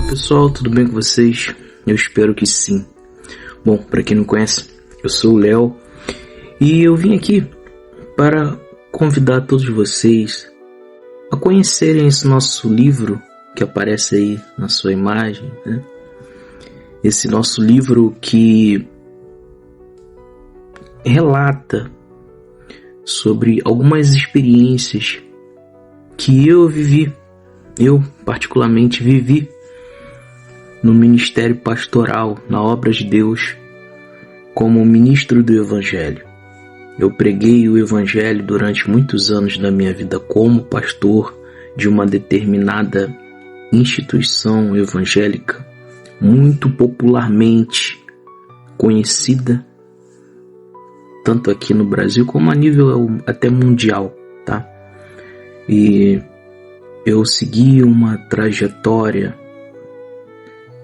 Pessoal, tudo bem com vocês? Eu espero que sim. Bom, para quem não conhece, eu sou o Léo e eu vim aqui para convidar todos vocês a conhecerem esse nosso livro que aparece aí na sua imagem, né? Esse nosso livro que relata sobre algumas experiências que eu particularmente vivi no ministério pastoral, na obra de Deus, como ministro do Evangelho. Eu preguei o Evangelho durante muitos anos da minha vida como pastor de uma determinada instituição evangélica, muito popularmente conhecida, tanto aqui no Brasil como a nível até mundial, tá? E eu segui uma trajetória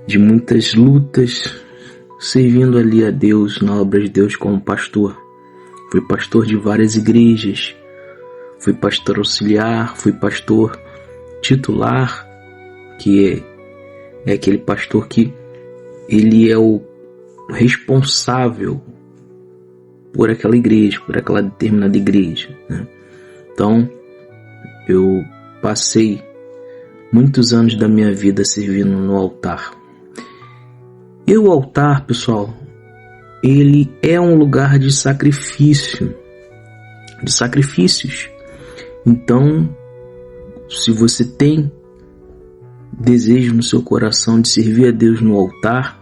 de muitas lutas, servindo ali a Deus, na obra de Deus como pastor. Fui pastor de várias igrejas, fui pastor auxiliar, fui pastor titular, que é aquele pastor que ele é o responsável por aquela igreja, por aquela determinada igreja, né? Então, eu passei muitos anos da minha vida servindo no altar. E o altar, pessoal, ele é um lugar de sacrifícios. Então, se você tem desejo no seu coração de servir a Deus no altar,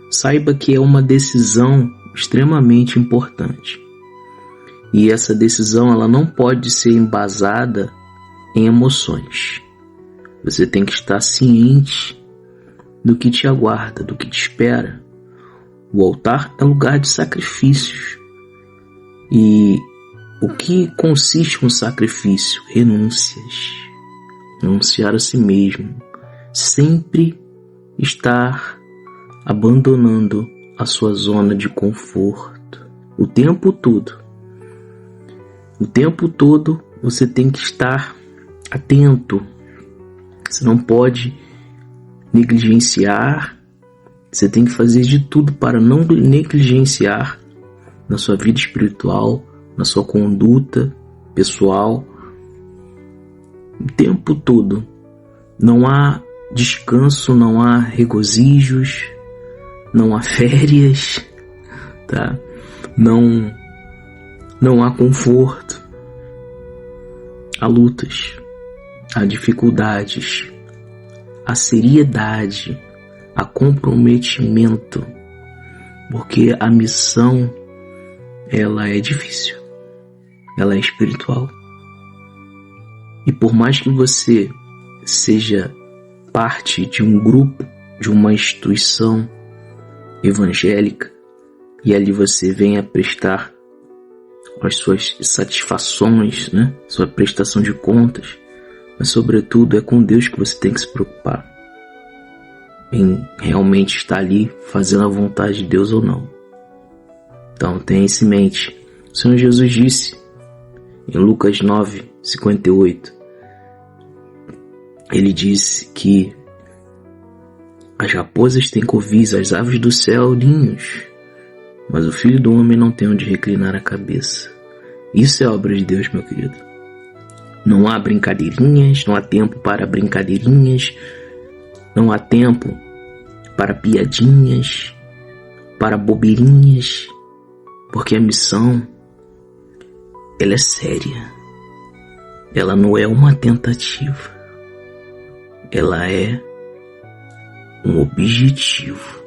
saiba que é uma decisão extremamente importante. E essa decisão ela não pode ser embasada em emoções. Você tem que estar ciente do que te aguarda, do que te espera. O altar é lugar de sacrifícios. E o que consiste um sacrifício? Renúncias. Renunciar a si mesmo. Sempre estar abandonando a sua zona de conforto. O tempo todo. O tempo todo você tem que estar atento. Você não pode negligenciar. Você tem que fazer de tudo para não negligenciar na sua vida espiritual, na sua conduta pessoal. O tempo todo. Não há descanso, não há regozijos, não há férias, tá? Não há conforto. Há lutas, há dificuldades, há seriedade, há comprometimento, porque a missão ela é difícil, ela é espiritual. E por mais que você seja parte de um grupo, de uma instituição evangélica, e ali você venha prestar as suas satisfações, né? Sua prestação de contas, mas sobretudo é com Deus que você tem que se preocupar em realmente estar ali fazendo a vontade de Deus ou não. Então tenha isso em mente. O Senhor Jesus disse em Lucas 9:58, ele disse que as raposas têm covis, as aves do céu ninhos, mas o Filho do Homem não tem onde reclinar a cabeça. Isso é obra de Deus, meu querido. Não há brincadeirinhas, não há tempo para brincadeirinhas, não há tempo para piadinhas, para bobeirinhas, porque a missão, ela é séria. Ela não é uma tentativa. Ela é um objetivo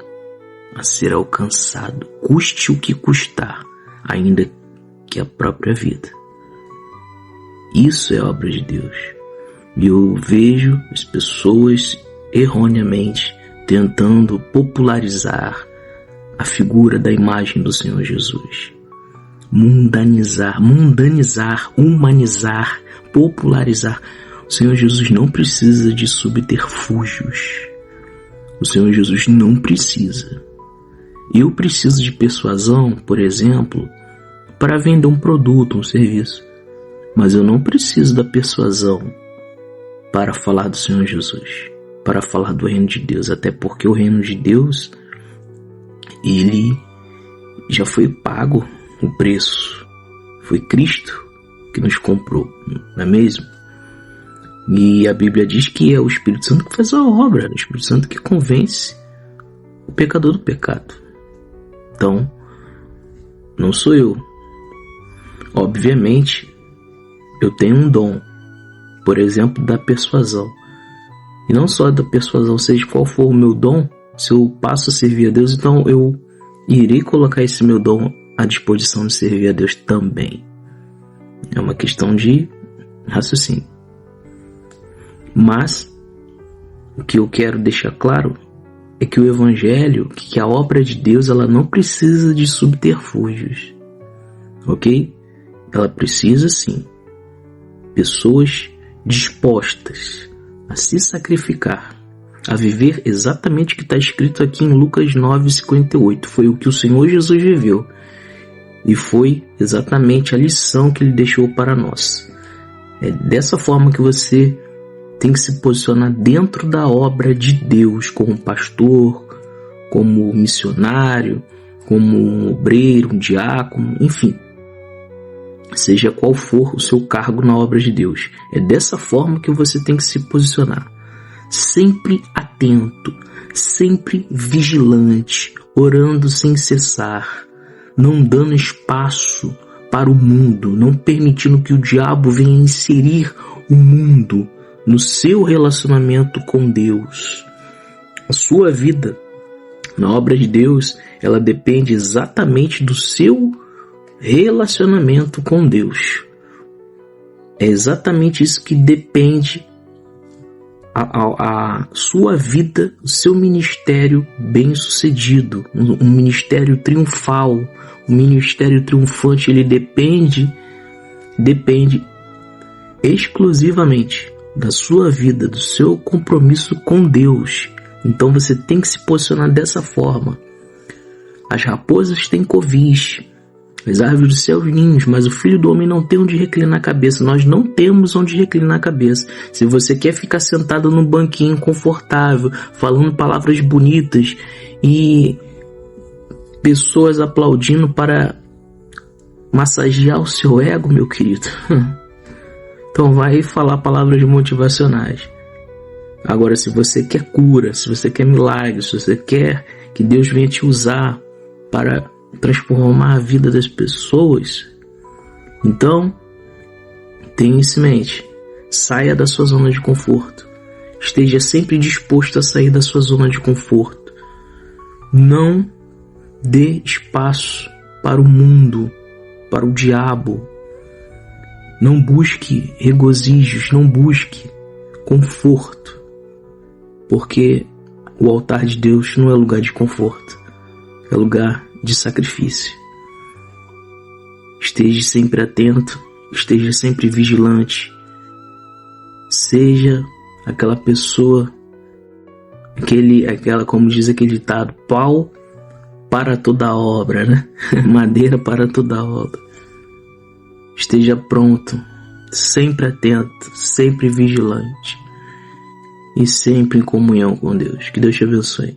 a ser alcançado, custe o que custar, ainda que a própria vida. Isso é obra de Deus. E eu vejo as pessoas erroneamente tentando popularizar a figura da imagem do Senhor Jesus. Mundanizar, humanizar, popularizar. O Senhor Jesus não precisa de subterfúgios. O Senhor Jesus não precisa. Eu preciso de persuasão, por exemplo, para vender um produto, um serviço. Mas eu não preciso da persuasão para falar do Senhor Jesus. para falar do reino de Deus, até porque o reino de Deus, ele já foi pago o preço. Foi Cristo que nos comprou, não é mesmo? E a Bíblia diz que é o Espírito Santo que faz a obra, é o Espírito Santo que convence o pecador do pecado. Então, não sou eu. Obviamente, eu tenho um dom, por exemplo, da persuasão. E não só da persuasão, seja qual for o meu dom, se eu passo a servir a Deus, então eu irei colocar esse meu dom à disposição de servir a Deus também. É uma questão de raciocínio. Mas, o que eu quero deixar claro é que o Evangelho, que a obra de Deus, ela não precisa de subterfúgios. Ok? Ela precisa sim. Pessoas dispostas a se sacrificar, a viver exatamente o que está escrito aqui em Lucas 9:58. Foi o que o Senhor Jesus viveu. E foi exatamente a lição que Ele deixou para nós. É dessa forma que você tem que se posicionar dentro da obra de Deus, como pastor, como missionário, como um obreiro, um diácono, enfim. Seja qual for o seu cargo na obra de Deus. É dessa forma que você tem que se posicionar. Sempre atento, sempre vigilante, orando sem cessar, não dando espaço para o mundo, não permitindo que o diabo venha inserir o mundo no seu relacionamento com Deus. A sua vida na obra de Deus, ela depende exatamente do seu relacionamento com Deus. É exatamente isso que depende a sua vida, o seu ministério bem sucedido, um ministério triunfal, um ministério triunfante. Ele depende exclusivamente da sua vida, do seu compromisso com Deus. Então você tem que se posicionar dessa forma. As raposas têm covis, as árvores do céu ninhos, mas o Filho do Homem não tem onde reclinar a cabeça. Nós não temos onde reclinar a cabeça. Se você quer ficar sentado num banquinho confortável, falando palavras bonitas e pessoas aplaudindo para massagear o seu ego, meu querido, então vai falar palavras motivacionais. Agora, se você quer cura, se você quer milagre, se você quer que Deus venha te usar para transformar a vida das pessoas, então tenha isso em mente. Saia da sua zona de conforto. Esteja sempre disposto a sair da sua zona de conforto. Não dê espaço para o mundo, para o diabo. Não busque regozijos, não busque conforto, porque o altar de Deus não é lugar de conforto, é lugar de sacrifício. Esteja sempre atento, esteja sempre vigilante. Seja aquela pessoa, como diz aquele ditado, pau para toda obra, né? Madeira para toda obra. Esteja pronto, sempre atento, sempre vigilante e sempre em comunhão com Deus. Que Deus te abençoe.